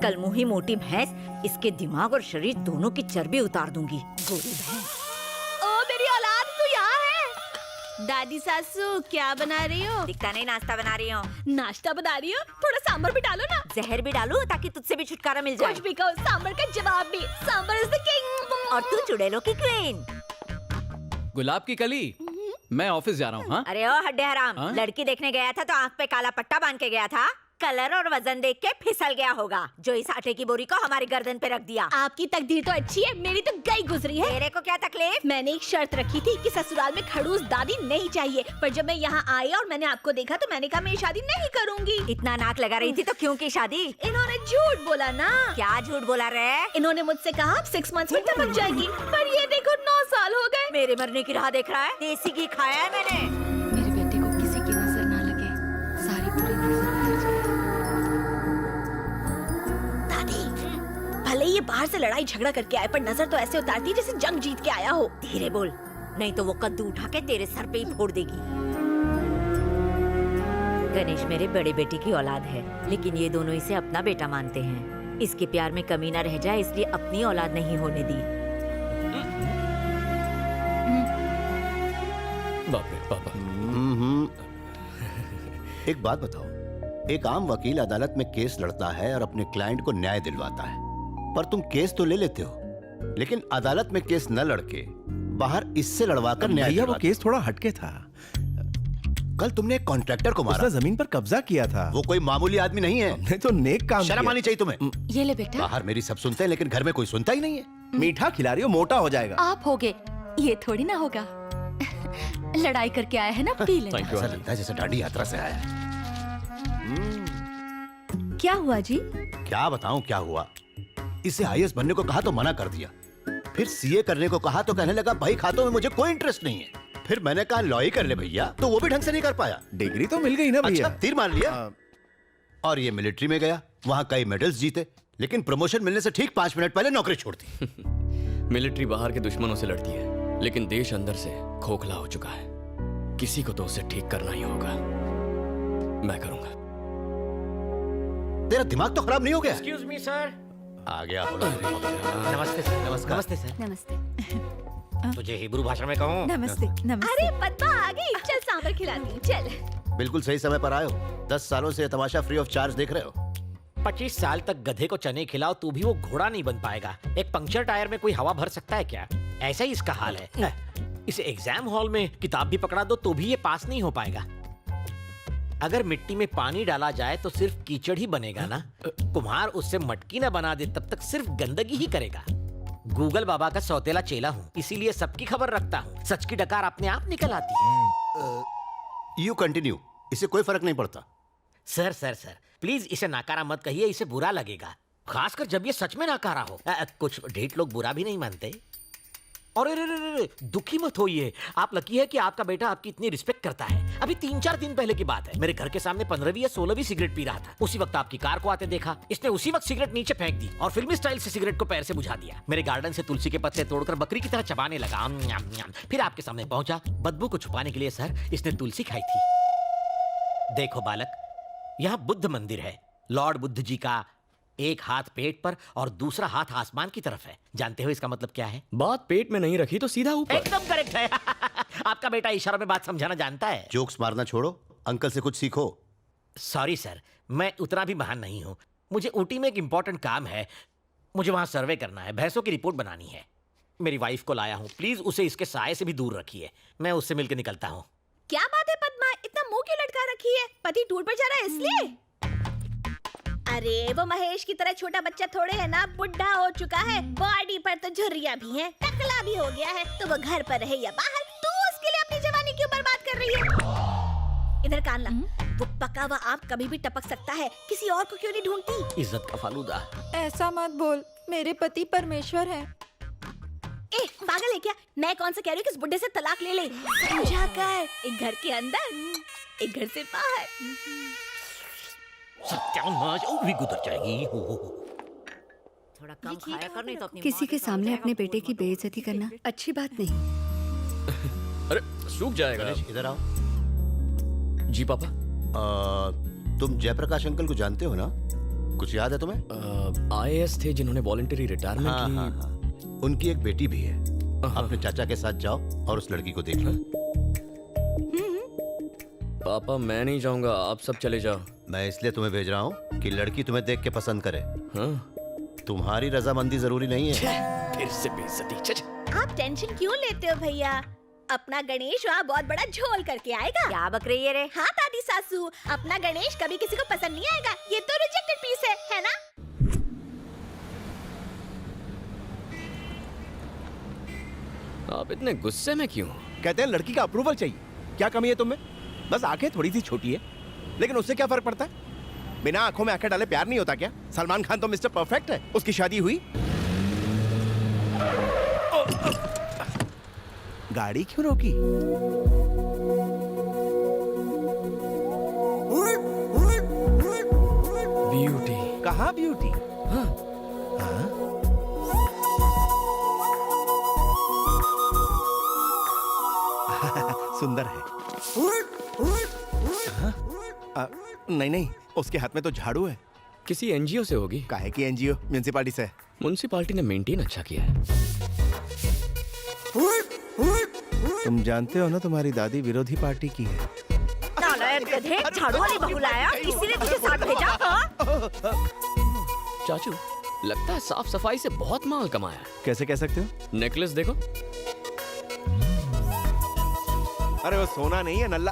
कलमुही मोटी भैंस, इसके दिमाग और शरीर दोनों की चर्बी उतार दूंगी। गोरी भैंस। ओ मेरी औलाद, तू यहाँ है? दादी सासू क्या बना रही हो? दिखता नहीं, नाश्ता बना रही हूँ। नाश्ता बना रही हो? थोड़ा सांभर भी डालो ना। जहर भी डालूं ताकि तुझसे भी छुटकारा मिल जाए। कुछ भी कहो, सांभर का जवाब भी। Sambar is the king. और तू चुड़ैलों की क्वीन। गुलाब की कली, मैं ऑफिस जा रहा हूँ। हाँ? अरे ओ हड्डे हराम, हाँ? लड़की देखने गया था तो आँख पे काला पट्टा बांध के गया था। कलर और वजन देख के फिसल गया होगा, जो इस आटे की बोरी को हमारी गर्दन पे रख दिया। आपकी तकदीर तो अच्छी है, मेरी तो गई गुजरी है। तेरे को क्या तकलीफ? मैंने एक शर्त रखी थी कि ससुराल में खड़ूस दादी नहीं चाहिए, पर जब मैं यहाँ आई और मैंने आपको देखा तो मैंने कहा मैं ये शादी नहीं करूँगी। इतना नाक लगा रही थी तो क्यों की शादी? इन्होंने झूठ बोला ना। क्या झूठ बोला रे? इन्होंने मुझसे कहा आप 6 मंथ्स में टपक जाएगी, पर ये देखो 9 साल हो गए। मेरे मरने की राह देख रहा है? देसी घी खाया है मैंने। मेरे बेटे को किसी की नजर ना लगे, सारी पूरी नजर उतर जाए। भले ये बाहर से लड़ाई झगड़ा करके आए, पर नजर तो ऐसे उतारती है जैसे जंग जीत के आया हो। धीरे बोल, नहीं तो वो कद्दू उठा के तेरे सर पे ही फोड़ देगी। गणेश मेरे बड़े बेटे की औलाद है, लेकिन ये दोनों इसे अपना बेटा मानते हैं। इसके प्यार में कमी ना रह जाए इसलिए अपनी औलाद नहीं होने दी। बाप रे पापा। एक बात बताओ, एक आम वकील अदालत में केस लड़ता है और अपने क्लाइंट को न्याय दिलवाता है, पर तुम केस तो ले लेते हो, लेकिन अदालत में केस न लड़के बाहर इससे लड़वाकर न्याय भैया वो दिलवाते। केस थोड़ा हटके था। कल तुमने एक कॉन्ट्रैक्टर को मारा। उसने जमीन पर कब्जा किया था। वो कोई मामूली आदमी नहीं है। हमने तो नेक काम शर्म किया। आनी चाहिए तुम्हें। ये ले बेटा, बाहर मेरी सब सुनते हैं, लेकिन घर में कोई सुनता ही नहीं है। मीठा खिला रही हो, मोटा हो जाएगा। आप होगे, ये थोड़ी ना होगा। लड़ाई करके आया है ना, पी लेना। थैंक यू ऐसा आंटी। लगता है जैसे डांडी यात्रा से आया है। क्या हुआ जी? क्या बताऊं क्या हुआ। इसे आईएएस बनने को कहा तो मना कर दिया, फिर सीए करने को कहा तो कहने लगा भाई खातों में मुझे कोई इंटरेस्ट नहीं है। फिर मैंने कहा लॉ ही कर ले भैया, तो वो भी ढंग से नहीं कर पाया। डिग्री तो मिल गई ना भैया। अच्छा, तीर मार लिया। और ये मिलिट्री में गया, वहां कई मेडल्स जीते, लेकिन प्रमोशन मिलने से ठीक 5 मिनट पहले नौकरी छोड़ दी। मिलिट्री बाहर के दुश्मनों से लड़ती है, लेकिन देश अंदर से खोखला हो चुका है। किसी को तो उसे ठीक करना ही होगा। मैं करूंगा। तेरा दिमाग तो खराब नहीं हो गया? Excuse me sir. आ गया बोला। नमस्ते सर। नमस्कार। नमस्ते सर। नमस्ते। तुझे हिब्रू भाषा में कहूँ? नमस्ते। नमस्ते। अरे पद्मा आ गई, चल सांभर खिलाती हूँ, चल। बिल्कुल सही समय पर आए हो। 10 सालों से ये तमाशा फ्री ऑफ चार्ज देख रहे हो। 25 साल तक गधे को चने खिलाओ तो भी वो घोड़ा नहीं बन पाएगा। एक पंक्चर टायर में कोई हवा भर सकता है क्या? ऐसा ही इसका हाल है। इसे एग्जाम हॉल में किताब भी पकड़ा दो तो भी ये पास नहीं हो पाएगा। अगर मिट्टी में पानी डाला जाए तो सिर्फ कीचड़ ही बनेगा ना। कुम्हार उससे मटकी ना बना दे तब तक सिर्फ गंदगी ही करेगा। गूगल बाबा का सौतेला चेला हूँ, इसीलिए सबकी खबर रखता हूँ। सच की डकार अपने आप निकल आती है। यू कंटिन्यू, इससे कोई फर्क नहीं पड़ता। सर सर सर प्लीज इसे नाकारा मत कहिए, इसे बुरा लगेगा, खासकर जब ये सच में नाकारा हो। कुछ ढेठ लोग बुरा भी नहीं मानते। और दुखी मत होइए, आप लकी है कि आपका बेटा आपकी इतनी रिस्पेक्ट करता है। अभी 3-4 दिन पहले की बात है, मेरे घर के सामने 15वीं या 16वीं सिगरेट पी रहा था। उसी वक्त आपकी कार को आते देखा, इसने उसी वक्त सिगरेट नीचे फेंक दी और फिल्मी स्टाइल से सिगरेट को पैर से बुझा दिया। मेरे गार्डन से तुलसी के पत्ते तोड़कर बकरी की तरह चबाने लगा। फिर आपके सामने पहुंचा। बदबू को छुपाने के लिए सर इसने तुलसी खाई थी। देखो बालक, यहाँ बुद्ध मंदिर है। लॉर्ड बुद्ध जी का एक हाथ पेट पर और दूसरा हाथ आसमान की तरफ है। जानते हो इसका मतलब क्या है? बात पेट में नहीं रखी तो सीधा ऊपर। एकदम करेक्ट है। आपका बेटा इशारों में बात समझाना जानता है। जोक्स मारना छोड़ो, अंकल से कुछ सीखो। सॉरी सर, मैं उतना भी महान नहीं हूँ। मुझे ऊटी में एक इंपॉर्टेंट काम है, मुझे वहाँ सर्वे करना है, भैंसों की रिपोर्ट बनानी है। मेरी वाइफ को लाया हूँ, प्लीज उसे इसके साये से भी दूर रखिए। मैं उससे मिलकर निकलता हूँ। क्या बात है पद्मा, इतना मुंह क्यों लटका रखी है? पति टूर पर जा रहा है इसलिए? अरे वो महेश की तरह छोटा बच्चा थोड़े है ना, बुढ़ा हो चुका है, बॉडी पर तो झुर्रियां भी हैं, टकला भी हो गया है। तो वो घर पर रहे या बाहर, तू उसके लिए अपनी जवानी क्यों बर्बाद कर रही है? इधर कान ला, वो पका हुआ आम कभी भी टपक सकता है, किसी और को क्यों नहीं ढूंढती? इज्जत का फालूदा। ऐसा मत बोल, मेरे पति परमेश्वर हैं। ए पागल है क्या? मैं कौन सा कह रही हूँ कि इस बुड्ढे से तलाक ले ले। समझा कर, एक घर के अंदर एक घर से बाहर। सत्यानाश, और भी गुजर जाएगी। थोड़ा कम खाया कर, नहीं तो अपनी किसी के सामने अपने बेटे की बेइज्जती करना अच्छी बात नहीं। अरे सूख जाएगा। गणेश इधर आओ। जी पापा। तुम जयप्रकाश अंकल को जानते हो ना? कुछ याद है तुम्हें? IAS थे जिन्होंने वॉलंटरी रिटायरमेंट हाँ ली। हाँ हाँ। उनकी एक बेटी भी है। अपने चाचा के साथ जाओ और उस लड़की को देख लो। पापा मैं नहीं जाऊंगा, आप सब चले जाओ। मैं इसलिए तुम्हें भेज रहा हूँ कि लड़की तुम्हें देख के पसंद करे। हाँ? तुम्हारी रजामंदी जरूरी नहीं है। फिर से बेइज्जती। आप टेंशन क्यों लेते हो भैया? अपना गणेश वहाँ बहुत बड़ा झोल करके आएगा। क्या बक रही है रे? हाँ दादी सासू, अपना गणेश कभी किसी को पसंद नहीं आएगा। ये तो रिजेक्टेड पीस है ना? आप इतने गुस्से में क्यों? कहते हैं लड़की का अप्रूवल चाहिए। क्या कमी है तुम्हें? बस आंखें थोड़ी सी छोटी है, लेकिन उससे क्या फर्क पड़ता है? बिना आंखों में आंखें डाले प्यार नहीं होता क्या? सलमान खान तो मिस्टर परफेक्ट है। उसकी शादी हुई। गाड़ी क्यों रोकी? ब्यूटी। कहाँ ब्यूटी? हाँ? सुंदर है। नहीं नहीं, उसके हाथ में तो झाड़ू है। किसी NGO से होगी। काहे की एनजीओ? म्युनिसिपालिटी से। म्युनिसिपालिटी ने मेंटेन अच्छा किया है। तुम जानते हो ना, तुम्हारी दादी विरोधी पार्टी की है। नालायक गधे, झाड़ू वाली बहू लाया, इसीलिए तुझे साथ भेजा। हाँ? चाचू लगता है साफ सफाई से बहुत माल कमाया। कैसे कह सकते हो? नेकलेस देखो। अरे वो सोना नहीं है, नल्ला।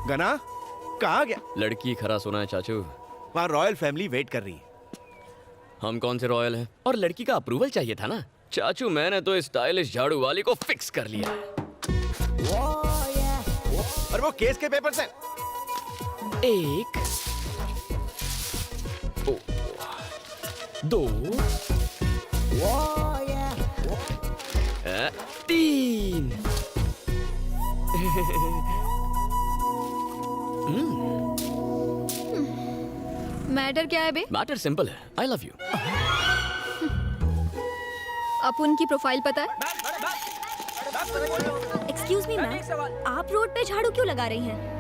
गना कहाँ गया? लड़की खरा सोना है चाचू। वहाँ रॉयल फैमिली वेट कर रही है। हम कौन से रॉयल हैं? और लड़की का अप्रूवल चाहिए था ना चाचू। मैंने तो स्टाइलिश झाड़ू वाली को फिक्स कर लिया है। और वो केस के पेपर से। एक, दो, तीन। मैटर क्या है बे? मैटर सिंपल है, आई लव यू। अपुन की प्रोफाइल पता है? एक्सक्यूज मी मैम, आप रोड पे झाड़ू क्यों लगा रही हैं?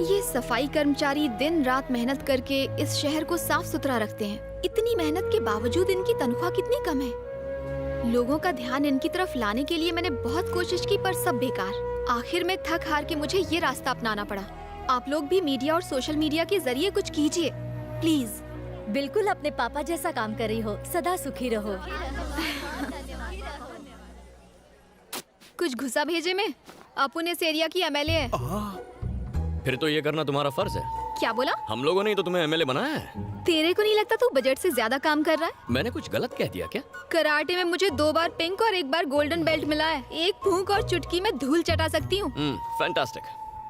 ये सफाई कर्मचारी दिन रात मेहनत करके इस शहर को साफ सुथरा रखते हैं। इतनी मेहनत के बावजूद इनकी तनख्वाह कितनी कम है। लोगों का ध्यान इनकी तरफ लाने के लिए मैंने बहुत कोशिश की, पर सब बेकार। आखिर में थक हार के मुझे ये रास्ता अपनाना पड़ा। आप लोग भी मीडिया और सोशल मीडिया के जरिए कुछ कीजिए प्लीज। बिल्कुल अपने पापा जैसा काम कर रही हो, सदा सुखी रहो। कुछ घुसा भेजे में। अपुन इस एरिया की MLA है। फिर तो ये करना तुम्हारा फर्ज है। क्या बोला? हम लोगों ने ही तो तुम्हें MLA बनाया है। तेरे को नहीं लगता तू बजट से ज्यादा काम कर रहा है? मैंने कुछ गलत कह दिया क्या? कराटे में मुझे 2 बार पिंक और 1 बार गोल्डन बेल्ट मिला है। एक फूंक और चुटकी में धूल चटा सकती हूँ। फैंटास्टिक।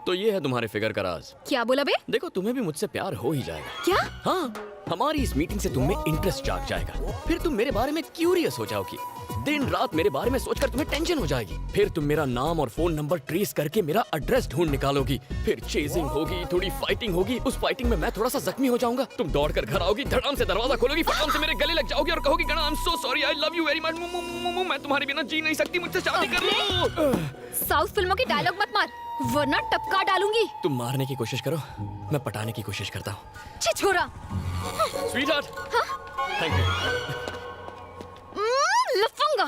तो ये है तुम्हारे फिगर का राज। क्या बोला बे? देखो तुम्हें भी मुझसे प्यार हो ही जाएगा। क्या? हाँ, हमारी इस मीटिंग से तुम्हें इंटरेस्ट जाग जाएगा। फिर तुम मेरे बारे में क्यूरियस हो जाओगी। दिन रात मेरे बारे में सोचकर तुम्हें टेंशन हो जाएगी। फिर तुम मेरा नाम और फोन नंबर ट्रेस करके मेरा एड्रेस ढूंढ निकालोगी। फिर चेजिंग होगी, थोड़ी फाइटिंग होगी। उस फाइटिंग में मैं थोड़ा सा जख्मी हो जाऊंगा। तुम दौड़ कर घर आओगी, धड़ाम से दरवाजा खोलोगी, फटाम से मेरे गले लग जाओगी और कहोगी गणा I am so sorry, I love you very much, मैं तुम्हारे बिना जी नहीं सकती, मुझसे शादी कर लो। साउथ फिल्मों की डायलॉग मत मार, वरना टपका डालूंगी। तुम मारने की कोशिश करो, मैं पटाने की कोशिश करता हूँ। छिछोरा। Sweetheart, thank you. लफंगा।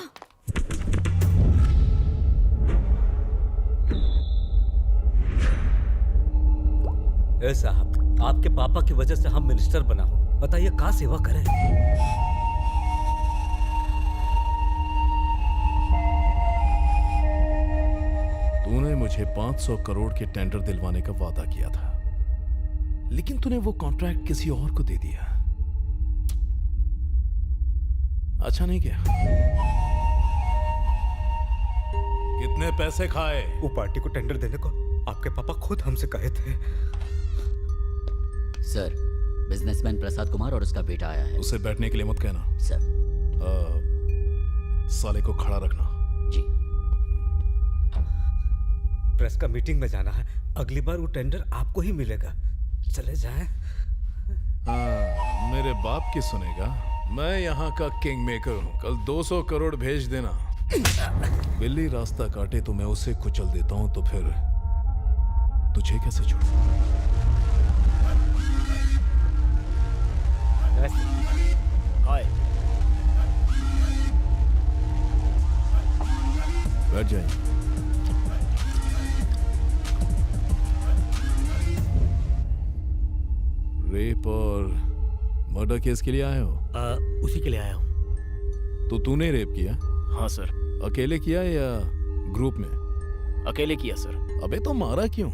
ए साहब, आपके पापा की वजह से हम मिनिस्टर बना हूँ। बताइए कहाँ सेवा करें? तूने मुझे 500 करोड़ के टेंडर दिलवाने का वादा किया था, लेकिन तूने वो कॉन्ट्रैक्ट किसी और को दे दिया। अच्छा नहीं किया। कितने पैसे खाए? वो पार्टी को टेंडर देने को आपके पापा खुद हमसे कहे थे। सर, बिजनेसमैन प्रसाद कुमार और उसका बेटा आया है। उसे बैठने के लिए मत कहना। सर। साले को खड़ा रखना। जी। प्रेस का मीटिंग में जाना है, अगली बार वो टेंडर आपको ही मिलेगा। चले जाएं। हाँ, मेरे बाप की सुनेगा। मैं यहाँ का किंग मेकर हूँ। कल 200 करोड़ भेज देना। बिल्ली रास्ता काटे तो मैं उसे कुचल देता हूँ, तो फिर तुझे कैसे छोड़ूं? हाय बैठ जाइए। रेप और मर्डर केस के लिए आए हो? उसी के लिए आया हूँ। तो तूने रेप किया? हाँ सर। अकेले किया या ग्रुप में? अकेले किया सर। अबे तो मारा क्यों?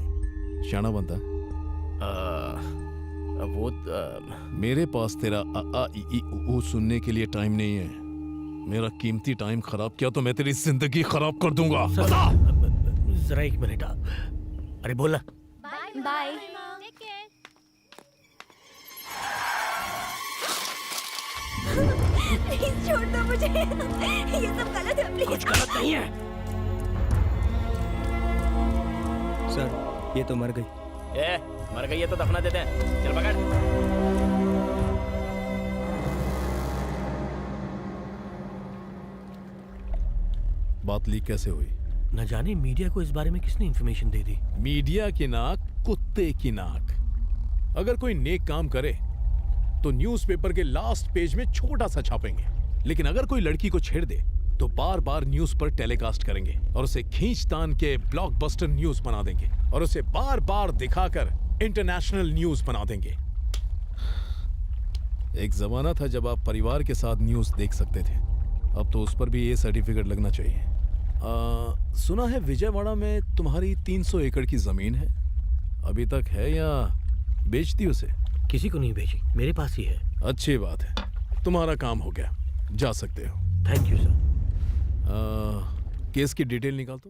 शाना बनता। मेरे पास तेरा आ आ ई ई ऊ सुनने के लिए टाइम नहीं है। मेरा कीमती टाइम खराब किया तो मैं तेरी जिंदगी खराब कर दूंगा। बता। जरा एक मिनट। अरे बोला। बाय। प्लीज छोड़ दो मुझे। ये सब गलत है, प्लीज। कुछ गलत नहीं है सर, ये तो मर गई। मर गई है तो दफना देते हैं। चल पकड़। बात लीक कैसे हुई? न जाने मीडिया को इस बारे में किसने इंफॉर्मेशन दे दी। मीडिया की नाक कुत्ते की नाक। अगर कोई नेक काम करे तो न्यूज़पेपर के लास्ट पेज में छोटा सा छापेंगे, लेकिन अगर कोई लड़की को छेड़ दे तो बार बार न्यूज पर टेलीकास्ट करेंगे और उसे खींचतान के ब्लॉकबस्टर न्यूज बना देंगे और उसे बार बार दिखाकर इंटरनेशनल न्यूज बना देंगे। एक जमाना था जब आप परिवार के साथ न्यूज देख सकते थे, अब तो उस पर भी ये सर्टिफिकेट लगना चाहिए। सुना है विजयवाड़ा में तुम्हारी 300 एकड़ की जमीन है, अभी तक है या बेच दी उसे? किसी को नहीं भेजी, मेरे पास ही है। अच्छी बात है, तुम्हारा काम हो गया, जा सकते हो। Thank you sir. केस की डिटेल निकाल दो।